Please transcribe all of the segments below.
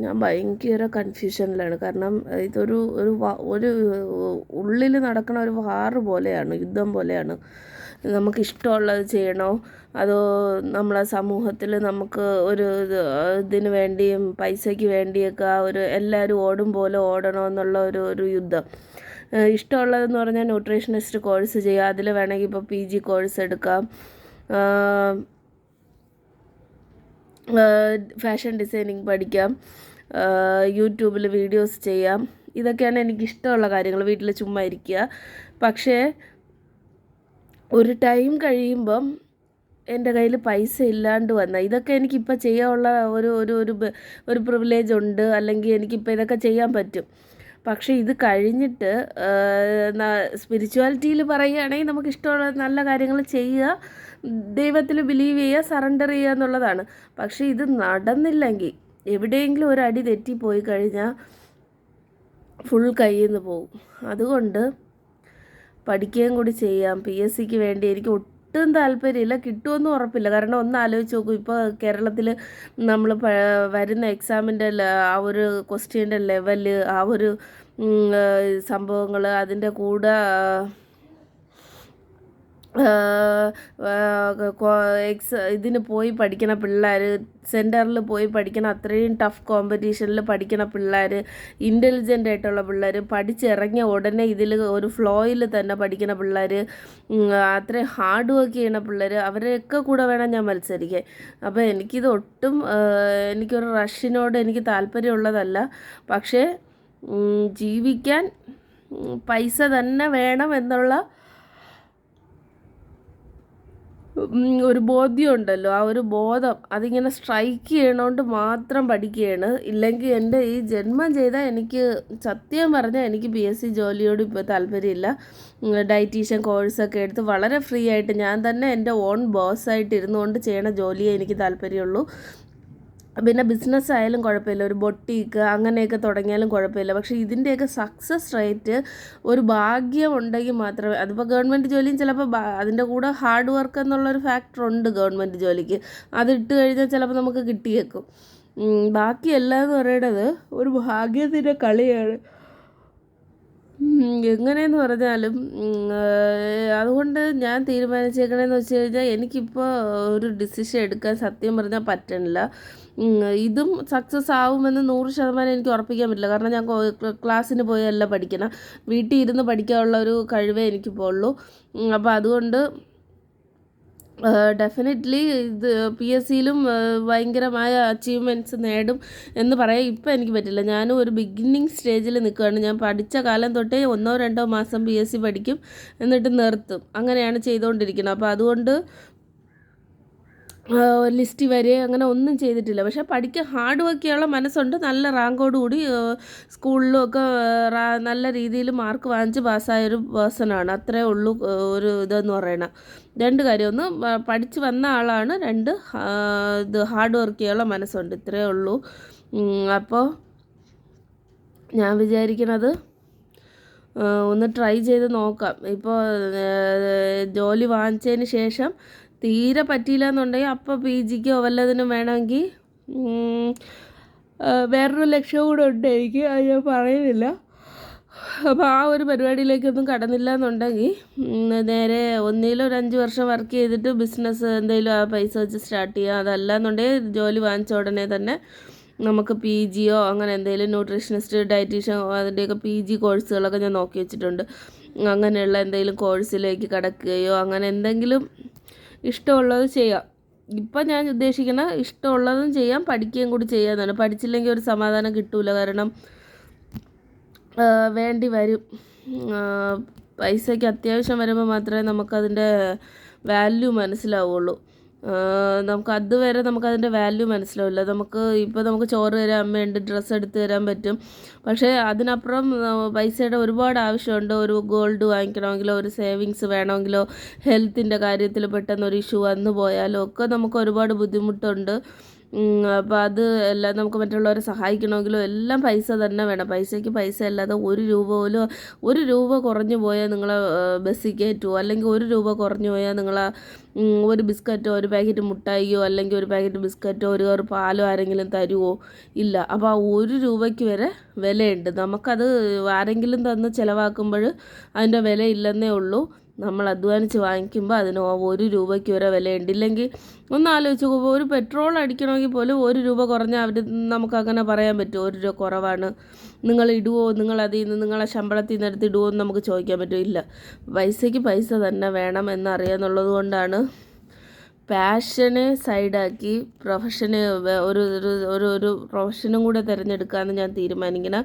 ഞാൻ ഭയങ്കര കൺഫ്യൂഷനിലാണ്. കാരണം ഇതൊരു ഒരു ഒരു ഉള്ളിൽ നടക്കണ ഒരു വാറ് പോലെയാണ്, യുദ്ധം പോലെയാണ്. നമുക്കിഷ്ടമുള്ളത് ചെയ്യണോ, അതോ നമ്മളെ സമൂഹത്തിൽ നമുക്ക് ഒരു ഇതിന് വേണ്ടിയും പൈസയ്ക്ക് വേണ്ടിയൊക്കെ ഒരു എല്ലാവരും ഓടും പോലെ ഓടണോ എന്നുള്ള ഒരു യുദ്ധം. ഇഷ്ടമുള്ളതെന്ന് പറഞ്ഞാൽ ന്യൂട്രീഷനിസ്റ്റ് കോഴ്സ് ചെയ്യുക, അതിൽ വേണമെങ്കിൽ ഇപ്പോൾ PG കോഴ്സ് എടുക്കാം, ഫാഷൻ ഡിസൈനിങ് പഠിക്കാം, യൂട്യൂബിൽ വീഡിയോസ് ചെയ്യാം. ഇതൊക്കെയാണ് എനിക്കിഷ്ടമുള്ള കാര്യങ്ങൾ, വീട്ടിൽ ചുമ്മാ ഇരിക്കുക. പക്ഷേ ഒരു ടൈം കഴിയുമ്പം എൻ്റെ കയ്യിൽ പൈസ ഇല്ലാണ്ട് വന്ന ഇതൊക്കെ എനിക്കിപ്പോൾ ചെയ്യാനുള്ള ഒരു ഒരു ഒരു ഒരു പ്രിവിലേജ് ഉണ്ട്, അല്ലെങ്കിൽ എനിക്കിപ്പോൾ ഇതൊക്കെ ചെയ്യാൻ പറ്റും. പക്ഷേ ഇത് കഴിഞ്ഞിട്ട് സ്പിരിച്വാലിറ്റിയിൽ പറയുകയാണെങ്കിൽ നമുക്കിഷ്ടമുള്ള നല്ല കാര്യങ്ങൾ ചെയ്യുക, ദൈവത്തിൽ ബിലീവ് ചെയ്യുക, സറണ്ടർ ചെയ്യുക എന്നുള്ളതാണ്. പക്ഷേ ഇത് നടന്നില്ലെങ്കിൽ, എവിടെയെങ്കിലും ഒരു അടി തെറ്റിപ്പോയി കഴിഞ്ഞാൽ ഫുൾ കയ്യിൽ നിന്ന് പോകും. അതുകൊണ്ട് പഠിക്കുകയും കൂടി ചെയ്യാം. PSCക്ക് വേണ്ടി എനിക്ക് ഒട്ടും താല്പര്യമില്ല, കിട്ടുമെന്നും ഉറപ്പില്ല. കാരണം ഒന്ന് ആലോചിച്ച് നോക്കൂ, ഇപ്പോൾ കേരളത്തിൽ നമ്മൾ വരുന്ന എക്സാമിൻ്റെ ആ ഒരു ക്വസ്റ്റ്യൻ്റെ ലെവല്, ആ ഒരു സംഭവങ്ങൾ, അതിൻ്റെ കൂടെ ഇതിന് പോയി പഠിക്കണ പിള്ളേർ, സെൻറ്ററിൽ പോയി പഠിക്കണ അത്രയും ടഫ് കോമ്പറ്റീഷനിൽ പഠിക്കണ പിള്ളേർ, ഇൻ്റലിജൻ്റ് ആയിട്ടുള്ള പിള്ളേർ, പഠിച്ചിറങ്ങിയ ഉടനെ ഇതിൽ ഒരു ഫ്ലോയിൽ തന്നെ പഠിക്കണ പിള്ളേർ, അത്രയും ഹാർഡ് വർക്ക് ചെയ്യണ പിള്ളേർ, അവരെയൊക്കെ കൂടെ വേണം ഞാൻ മത്സരിക്കാൻ. അപ്പോൾ എനിക്കിത് ഒട്ടും എനിക്കൊരു റഷിനോട് എനിക്ക് താല്പര്യമുള്ളതല്ല. പക്ഷേ ജീവിക്കാൻ പൈസ തന്നെ വേണം എന്നുള്ള ഒരു ബോധ്യമുണ്ടല്ലോ, ആ ഒരു ബോധം അതിങ്ങനെ സ്ട്രൈക്ക് ചെയ്യണോണ്ട് മാത്രം പഠിക്കുകയാണ്. ഇല്ലെങ്കിൽ എൻ്റെ ഈ ജന്മം ചെയ്താൽ എനിക്ക് സത്യം പറഞ്ഞാൽ എനിക്ക് PSC ജോലിയോട് ഇപ്പോൾ താല്പര്യമില്ല. ഡയറ്റീഷ്യൻ കോഴ്സൊക്കെ എടുത്ത് വളരെ ഫ്രീ ആയിട്ട് ഞാൻ തന്നെ എൻ്റെ ഓൺ ബോസ്സായിട്ട് ഇരുന്നുകൊണ്ട് ചെയ്യണ ജോലിയെ എനിക്ക് താല്പര്യമുള്ളൂ. പിന്നെ ബിസിനസ് ആയാലും കുഴപ്പമില്ല, ഒരു ബൊട്ടീക്ക് അങ്ങനെയൊക്കെ തുടങ്ങിയാലും കുഴപ്പമില്ല. പക്ഷേ ഇതിൻ്റെയൊക്കെ സക്സസ് റേറ്റ് ഒരു ഭാഗ്യം ഉണ്ടെങ്കിൽ മാത്രമേ, അതിപ്പോൾ ഗവൺമെൻറ് ജോലിയും ചിലപ്പോൾ അതിൻ്റെ കൂടെ ഹാർഡ് വർക്ക് എന്നുള്ളൊരു ഫാക്ടറുണ്ട് ഗവൺമെൻറ് ജോലിക്ക്. അതിട്ട് കഴിഞ്ഞാൽ ചിലപ്പോൾ നമുക്ക് കിട്ടിയേക്കും. ബാക്കിയെല്ലാം എന്ന് പറയുന്നത് ഒരു ഭാഗ്യത്തിൻ്റെ കളിയാണ് എങ്ങനെയെന്ന് പറഞ്ഞാലും. അതുകൊണ്ട് ഞാൻ തീരുമാനിച്ചേക്കണേന്ന് വെച്ച് കഴിഞ്ഞാൽ എനിക്കിപ്പോൾ ഒരു ഡിസിഷൻ എടുക്കാൻ സത്യം പറഞ്ഞാൽ പറ്റണില്ല. ഇതും സക്സസ് ആവുമെന്ന് 100% എനിക്ക് ഉറപ്പിക്കാൻ പറ്റില്ല. കാരണം ഞാൻ ക്ലാസ്സിന് പോയല്ല പഠിക്കണം, വീട്ടിൽ ഇരുന്ന് പഠിക്കാനുള്ള ഒരു കഴിവേ എനിക്കിപ്പോൾ ഉള്ളൂ. അപ്പോൾ അതുകൊണ്ട് ഡെഫിനറ്റ്ലി ഇത് PSCയിലും ഭയങ്കരമായ അച്ചീവ്മെൻറ്റ്സ് നേടും എന്ന് പറയാൻ ഇപ്പം എനിക്ക് പറ്റില്ല. ഞാനും ഒരു ബിഗിന്നിങ് സ്റ്റേജിൽ നിൽക്കുകയാണ്. ഞാൻ പഠിച്ച കാലം തൊട്ടേ 1-2 മാസം PSC പഠിക്കും, എന്നിട്ട് നിർത്തും, അങ്ങനെയാണ് ചെയ്തുകൊണ്ടിരിക്കുന്നത്. അപ്പോൾ അതുകൊണ്ട് ലിസ്റ്റ് വരെ അങ്ങനെ ഒന്നും ചെയ്തിട്ടില്ല. പക്ഷേ പഠിക്കാൻ ഹാർഡ് വർക്ക് ചെയ്യാനുള്ള മനസ്സുണ്ട്. നല്ല റാങ്കോട് കൂടി സ്കൂളിലും ഒക്കെ നല്ല രീതിയിൽ മാർക്ക് വാങ്ങിച്ച് പാസ്സായൊരു പേഴ്സണാണ്. അത്രേ ഉള്ളൂ ഒരു ഇതെന്ന് പറയണം. 2 കാര്യം, ഒന്ന് പഠിച്ച് വന്ന ആളാണ്, 2 ഇത് ഹാർഡ് വർക്ക് ചെയ്യാനുള്ള മനസ്സുണ്ട്. ഇത്രയേ ഉള്ളൂ. അപ്പോൾ ഞാൻ വിചാരിക്കണത് ഒന്ന് ട്രൈ ചെയ്ത് നോക്കാം. ഇപ്പോൾ ജോലി വാങ്ങിച്ചതിന് ശേഷം തീരെ പറ്റിയില്ല എന്നുണ്ടെങ്കിൽ അപ്പോൾ PGക്കോ വല്ലതിനും വേണമെങ്കിൽ വേറൊരു ലക്ഷ്യം കൂടെ ഉണ്ട് എനിക്ക്, അത് ഞാൻ പറയുന്നില്ല. അപ്പോൾ ആ ഒരു പരിപാടിയിലേക്കൊന്നും കടന്നില്ല എന്നുണ്ടെങ്കിൽ നേരെ ഒന്നിലും ഒരു 5 വർഷം വർക്ക് ചെയ്തിട്ട് ബിസിനസ് എന്തെങ്കിലും ആ പൈസ വെച്ച് സ്റ്റാർട്ട് ചെയ്യുക. അതല്ല എന്നുണ്ടെങ്കിൽ ജോലി വാങ്ങിച്ച ഉടനെ തന്നെ നമുക്ക് PGയോ അങ്ങനെ എന്തെങ്കിലും ന്യൂട്രീഷനിസ്റ്റ്, ഡയറ്റീഷ്യൻ, അതിൻ്റെയൊക്കെ PG കോഴ്സുകളൊക്കെ ഞാൻ നോക്കി വെച്ചിട്ടുണ്ട്. അങ്ങനെയുള്ള എന്തെങ്കിലും കോഴ്സിലേക്ക് കടക്കുകയോ അങ്ങനെ എന്തെങ്കിലും ഇഷ്ടമുള്ളത് ചെയ്യാം. ഇപ്പം ഞാൻ ഉദ്ദേശിക്കുന്ന ഇഷ്ടമുള്ളതും ചെയ്യാം, പഠിക്കുകയും കൂടി ചെയ്യാമെന്നാണ്. പഠിച്ചില്ലെങ്കിൽ ഒരു സമാധാനം കിട്ടില്ല. കാരണം വേണ്ടി വരും, പൈസയ്ക്ക് അത്യാവശ്യം വരുമ്പോൾ മാത്രമേ നമുക്കതിൻ്റെ വാല്യൂ മനസ്സിലാവുള്ളൂ. നമുക്ക് അതുവരെ നമുക്കതിൻ്റെ വാല്യൂ മനസ്സിലാവില്ല. ഇപ്പോൾ നമുക്ക് ചോറ് തരാൻ അമ്മയുണ്ട്, ഡ്രസ്സ് എടുത്ത് തരാൻ പറ്റും. പക്ഷേ അതിനപ്പുറം പൈസയുടെ ഒരുപാട് ആവശ്യമുണ്ട്. ഒരു ഗോൾഡ് വാങ്ങിക്കണമെങ്കിലോ, ഒരു സേവിങ്സ് വേണമെങ്കിലോ, ഹെൽത്തിൻ്റെ കാര്യത്തിൽ പെട്ടെന്നൊരു ഇഷ്യൂ വന്നു പോയാലോ ഒക്കെ നമുക്ക് ഒരുപാട് ബുദ്ധിമുട്ടുണ്ട്. അപ്പോൾ അത് എല്ലാം നമുക്ക് മറ്റുള്ളവരെ സഹായിക്കണമെങ്കിലും എല്ലാം പൈസ തന്നെ വേണം. പൈസയ്ക്ക് പൈസ അല്ലാതെ ഒരു രൂപ കുറഞ്ഞു പോയാൽ നിങ്ങളെ ബസ്സിൽ കയറ്റുമോ, അല്ലെങ്കിൽ ഒരു രൂപ കുറഞ്ഞു പോയാൽ നിങ്ങളെ ഒരു ബിസ്ക്കറ്റോ ഒരു പാക്കറ്റ് മുട്ടായിയോ അല്ലെങ്കിൽ ഒരു പാക്കറ്റ് ബിസ്ക്കറ്റോ ഒരു കവർ പാലോ ആരെങ്കിലും തരുമോ? ഇല്ല. അപ്പോൾ ആ ഒരു രൂപയ്ക്ക് വരെ വിലയുണ്ട്. നമുക്കത് ആരെങ്കിലും തന്ന് ചിലവാക്കുമ്പോൾ അതിൻ്റെ വില ഇല്ലെന്നേ ഉള്ളൂ. നമ്മൾ അധ്വാനിച്ച് വാങ്ങിക്കുമ്പോൾ അതിന് ഒരു രൂപയ്ക്ക് വരെ വിലയുണ്ട്. ഇല്ലെങ്കിൽ ഒന്ന് ആലോചിച്ച് നോക്കുമ്പോൾ ഒരു പെട്രോൾ അടിക്കണമെങ്കിൽ പോലും ഒരു രൂപ കുറഞ്ഞാൽ അവർ നമുക്കങ്ങനെ പറയാൻ പറ്റുമോ? ഒരു രൂപ കുറവാണ്, നിങ്ങൾ ഇടുവോ, നിങ്ങൾ അതിൽ നിന്ന് നിങ്ങളെ ശമ്പളത്തിൽ നിന്ന് എടുത്ത് ഇടുമോ എന്ന് നമുക്ക് ചോദിക്കാൻ പറ്റുമോ? ഇല്ല. പൈസയ്ക്ക് പൈസ തന്നെ വേണം എന്നറിയാമെന്നുള്ളത് കൊണ്ടാണ് പാഷനെ സൈഡാക്കി പ്രൊഫഷന് ഒരു ഒരു ഒരു പ്രൊഫഷനും കൂടെ തിരഞ്ഞെടുക്കാമെന്ന് ഞാൻ തീരുമാനിക്കണം.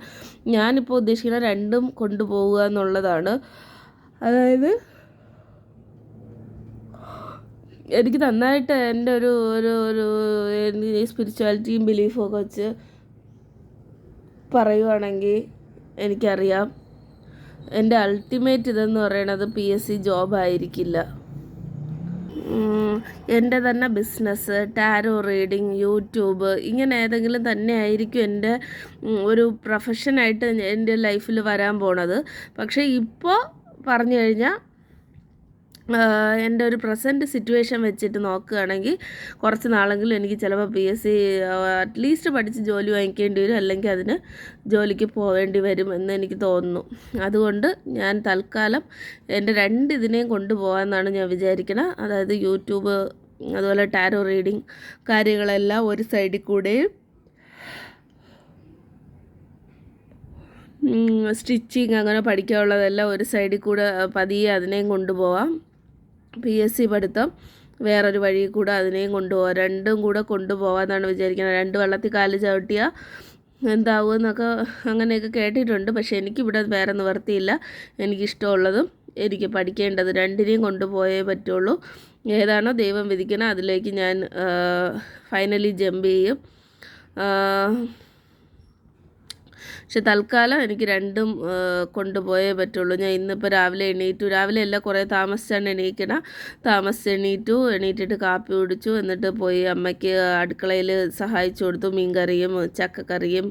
ഞാനിപ്പോൾ ഉദ്ദേശിക്കുന്നത് രണ്ടും കൊണ്ടുപോവുക എന്നുള്ളതാണ്. അതായത് എനിക്ക് നന്നായിട്ട് എൻ്റെ ഒരു ഒരു ഒരു സ്പിരിച്വാലിറ്റിയും ബിലീഫും ഒക്കെ വെച്ച് പറയുവാണെങ്കിൽ എനിക്കറിയാം എൻ്റെ അൾട്ടിമേറ്റ് ഇതെന്ന് പറയണത് PSC ജോബായിരിക്കില്ല. എൻ്റെ തന്നെ ബിസിനസ്, ടാരോ റീഡിങ്, യൂട്യൂബ്, ഇങ്ങനെ ഏതെങ്കിലും തന്നെ ആയിരിക്കും എൻ്റെ ഒരു പ്രൊഫഷനായിട്ട് എൻ്റെ ലൈഫിൽ വരാൻ പോണത്. പക്ഷേ ഇപ്പോൾ പറഞ്ഞു കഴിഞ്ഞാൽ എൻ്റെ ഒരു പ്രസൻറ്റ് സിറ്റുവേഷൻ വെച്ചിട്ട് നോക്കുകയാണെങ്കിൽ കുറച്ച് നാളെങ്കിലും എനിക്ക് ചിലപ്പോൾ PSC അറ്റ്ലീസ്റ്റ് പഠിച്ച് ജോലി വാങ്ങിക്കേണ്ടി വരും, അല്ലെങ്കിൽ അതിന് ജോലിക്ക് പോവേണ്ടി വരും എന്ന് എനിക്ക് തോന്നുന്നു. അതുകൊണ്ട് ഞാൻ തൽക്കാലം എൻ്റെ ഇതിനെയും കൊണ്ടുപോകാമെന്നാണ് ഞാൻ വിചാരിക്കുന്നത്. അതായത് യൂട്യൂബ്, അതുപോലെ ടാരോ റീഡിങ് കാര്യങ്ങളെല്ലാം ഒരു സൈഡിൽ കൂടെയും സ്റ്റിച്ചിങ് അങ്ങനെ പഠിക്കാനുള്ളതെല്ലാം ഒരു സൈഡിൽ കൂടെ പതിയെ അതിനെയും കൊണ്ടുപോകാം. PSC പഠിത്തം വേറൊരു വഴി കൂടെ അതിനെയും കൊണ്ടുപോകാം. രണ്ടും കൂടെ കൊണ്ടുപോകാമെന്നാണ് വിചാരിക്കുന്നത്. 2 വെള്ളത്തിൽ കാല് ചവിട്ടിയാൽ എന്താവുമെന്നൊക്കെ അങ്ങനെയൊക്കെ കേട്ടിട്ടുണ്ട്. പക്ഷേ എനിക്കിവിടെ വേറെ നിവർത്തിയില്ല. എനിക്കിഷ്ടമുള്ളതും എനിക്ക് പഠിക്കേണ്ടത് രണ്ടിനെയും കൊണ്ടുപോയേ പറ്റുള്ളൂ. ഏതാണോ ദൈവം വിധിക്കണം അതിലേക്ക് ഞാൻ ഫൈനലി ജമ്പ് ചെയ്യും. പക്ഷെ തൽക്കാലം എനിക്ക് രണ്ടും കൊണ്ടുപോയേ പറ്റുള്ളൂ. ഞാൻ ഇന്നിപ്പോൾ രാവിലെ രാവിലെ കുറേ താമസിച്ചാണ് എണീറ്റിട്ട് കാപ്പി കുടിച്ചു. എന്നിട്ട് പോയി അമ്മയ്ക്ക് അടുക്കളയിൽ സഹായിച്ചു കൊടുത്തു. മീൻകറിയും ചക്കക്കറിയും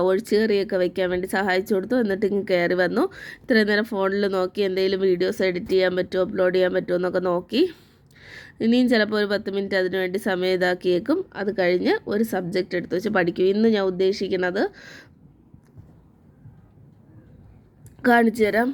ഒഴിച്ചുകറിയൊക്കെ വയ്ക്കാൻ വേണ്ടി സഹായിച്ചു കൊടുത്തു. എന്നിട്ട് ഇങ്ങ് കയറി വന്നു. ഇത്രയും നേരം ഫോണിൽ നോക്കി എന്തെങ്കിലും വീഡിയോസ് എഡിറ്റ് ചെയ്യാൻ പറ്റുമോ, അപ്ലോഡ് ചെയ്യാൻ പറ്റുമോ എന്നൊക്കെ നോക്കി. ഇനിയും ചിലപ്പോൾ ഒരു 10 മിനിറ്റ് അതിനു വേണ്ടി സമയം ഇതാക്കിയേക്കും. അത് കഴിഞ്ഞ് ഒരു സബ്ജക്റ്റ് എടുത്ത് വെച്ച് പഠിക്കും. ഇന്ന് ഞാൻ ഉദ്ദേശിക്കുന്നത് കാണിച്ചു തരാം.